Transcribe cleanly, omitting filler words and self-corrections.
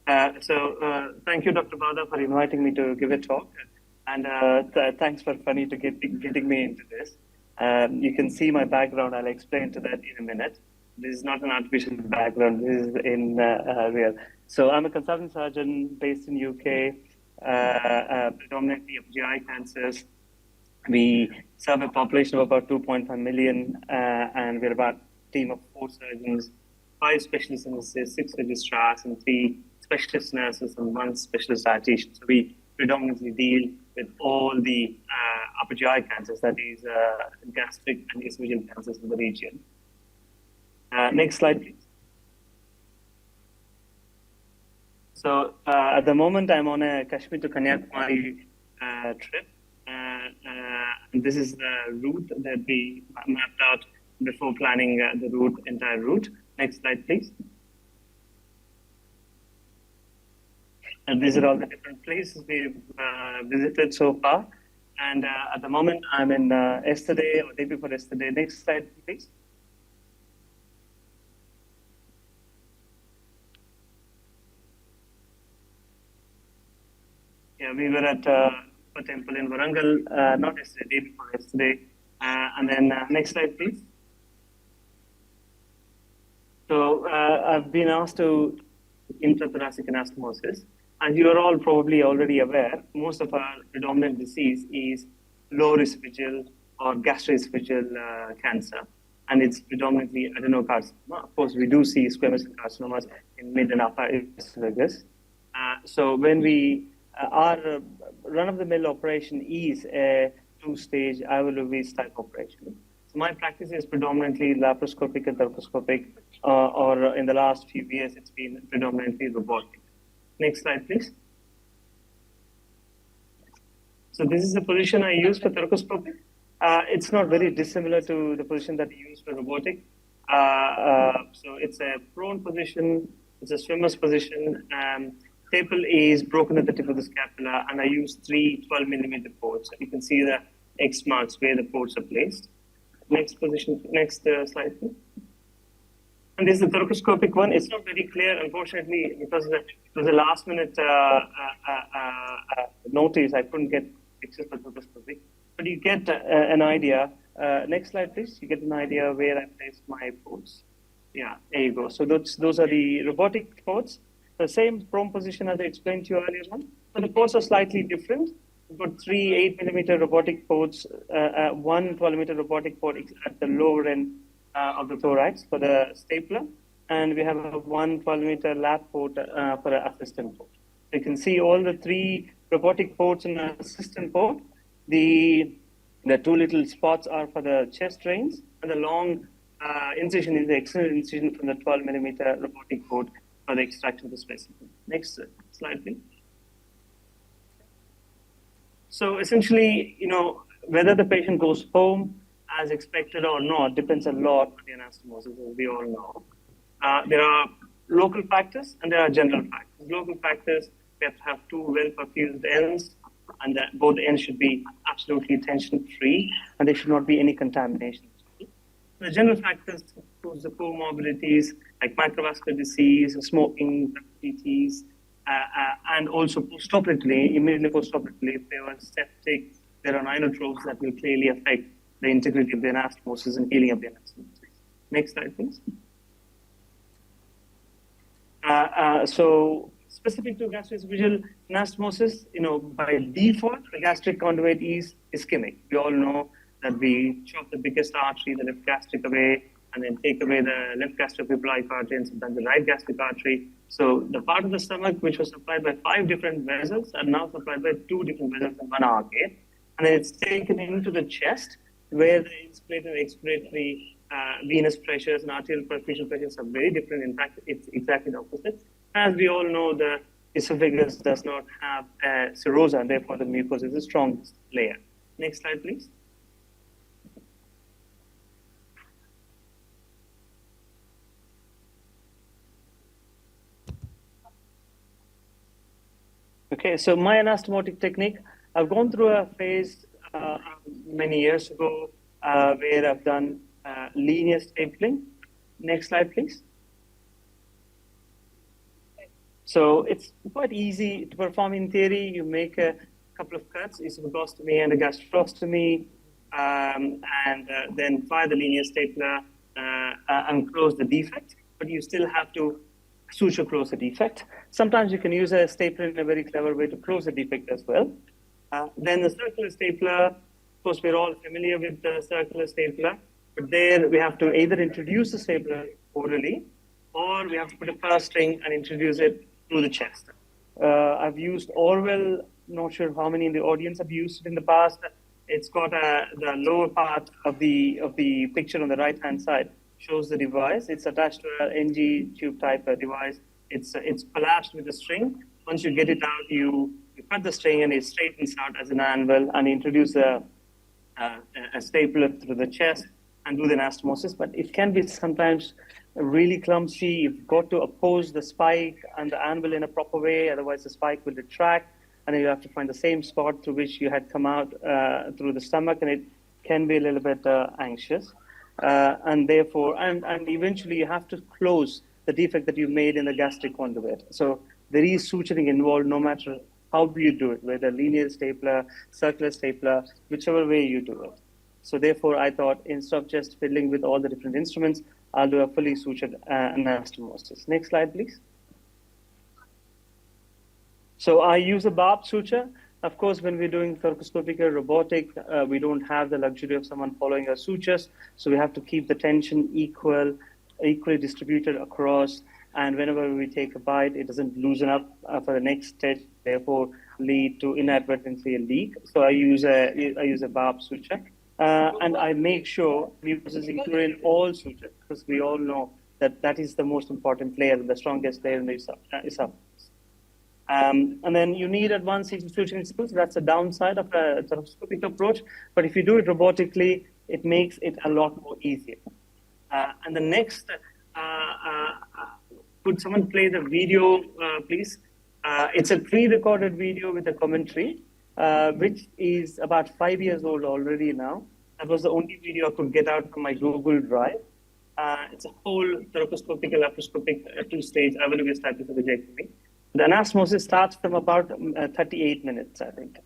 Thank you, Dr. Bada, for inviting me to give a talk. And thanks for Funny to getting me into this. You can see my background. I'll explain to that in a minute. This is not an artificial background. This is in real. So I'm a consultant surgeon based in UK, predominantly of GI cancers. We serve a population of about 2.5 million, and we're about a team of 4 surgeons, 5 specialist nurses, 6 registrars, and 3 specialist nurses, and 1 specialist dietitian. So we predominantly deal with all the upper GI cancers, that is gastric and esophageal cancers in the region. Next slide, please. So at the moment, I'm on a Kashmir to Kanyakumari trip. And this is the route that we mapped out before planning the entire route. Next slide, please. And these are all the different places we've visited so far. And at the moment, I'm in yesterday or day before yesterday. Next slide, please. Yeah, we were at a temple in Warangal, not yesterday, day before yesterday. And then next slide, please. So I've been asked to intrathoracic anastomosis. As you are all probably already aware, most of our predominant disease is lower esophageal or gastroesophageal cancer. And it's predominantly adenocarcinoma. Of course, we do see squamous cell carcinomas in mid and upper esophagus. So when we our run-of-the-mill operation is a 2-stage Ivalovis type operation. So my practice is predominantly laparoscopic and thoracoscopic, or in the last few years, it's been predominantly robotic. Next slide, please. So this is the position I use for thoracoscopic. It's not very dissimilar to the position that you use for robotic. So it's a prone position, it's a swimmer's position. Staple is broken at the tip of the scapula, and I use 3 12mm ports. You can see the X marks where the ports are placed. Next position, next slide, please. And this is the thoracoscopic one. It's not very clear, unfortunately, because it was a last-minute notice. I couldn't get pictures for thoracoscopic, but you get an idea. Next slide, please. You get an idea where I placed my ports. Yeah, there you go. So those are the robotic ports. The same prone position as I explained to you earlier on, but the ports are slightly different. We've got 3 8mm robotic ports, 1 12mm robotic port at the lower end of the thorax for the stapler, and we have a 1 12mm lap port for an assistant port. You can see all the 3 robotic ports in the assistant port. The 2 little spots are for the chest drains, and the long incision is the external incision from the 12mm robotic port for the extraction of the specimen. Next slide, please. So essentially, whether the patient goes home as expected or not depends a lot on the anastomosis, as we all know. There are local factors and there are general factors. Local factors, we have to have 2 well-perfused ends, and that both ends should be absolutely tension-free, and there should not be any contamination. The general factors include the comorbidities like microvascular disease, smoking, diabetes, and also postoperatively, immediately postoperatively, if they were septic, there are inotropes that will clearly affect the integrity of the anastomosis and healing of the anastomosis. Next slide, please. So specific to gastroesophageal anastomosis, by default, the gastric conduit is ischemic. We all know that we chop the biggest artery, the left gastric, away, and then take away the left gastroepiploic artery and sometimes the right gastric artery. So the part of the stomach which was supplied by 5 different vessels are now supplied by 2 different vessels in one arcade. And then it's taken into the chest where the inspiratory and expiratory venous pressures and arterial perfusion pressures are very different. In fact, it's exactly the opposite. As we all know, the esophagus does not have a serosa, and therefore the mucosa is the strongest layer. Next slide, please. Okay, so my anastomotic technique, I've gone through a phase many years ago where I've done linear stapling. Next slide, please. So it's quite easy to perform in theory. You make a couple of cuts, esophagostomy and a gastrostomy, and then fire the linear stapler and close the defect. But you still have to suture close the defect. Sometimes you can use a stapler in a very clever way to close the defect as well. Then the circular stapler, of course, we're all familiar with the circular stapler, but there we have to either introduce the stapler orally, or we have to put a first string and introduce it through the chest. I've used Orwell, not sure how many in the audience have used it in the past. It's got the lower part of the picture on the right-hand side shows the device. It's attached to an NG tube type device. It's collapsed with a string. Once you get it out, you cut the string and it straightens out as an anvil and introduce a stapler through the chest and do the anastomosis. But it can be sometimes really clumsy. You've got to oppose the spike and the anvil in a proper way, otherwise the spike will retract, and then you have to find the same spot through which you had come out through the stomach, and it can be a little bit anxious. And therefore, and eventually you have to close the defect that you made in the gastric conduit. So there is suturing involved no matter how you do it, whether linear stapler, circular stapler, whichever way you do it. So therefore, I thought instead of just fiddling with all the different instruments, I'll do a fully sutured anastomosis. Next slide, please. So I use a barb suture. Of course, when we're doing thoracoscopic or robotic, we don't have the luxury of someone following our sutures. So we have to keep the tension equally distributed across. And whenever we take a bite, it doesn't loosen up for the next stitch, therefore lead to inadvertently a leak. So I use a barb suture. And I make sure we use in all sutures, because we all know that that is the most important layer, the strongest layer in the esophagus. And then you need advanced suturing skills. That's the downside of a thoracoscopic approach. But if you do it robotically, it makes it a lot more easier. And the next, could someone play the video, please? It's a pre-recorded video with a commentary, which is about 5 years old already now. That was the only video I could get out from my Google Drive. It's a whole thoracoscopic and laparoscopic two-stage avalugous type of vagectomy. The anastomosis starts from about 38 minutes, I think.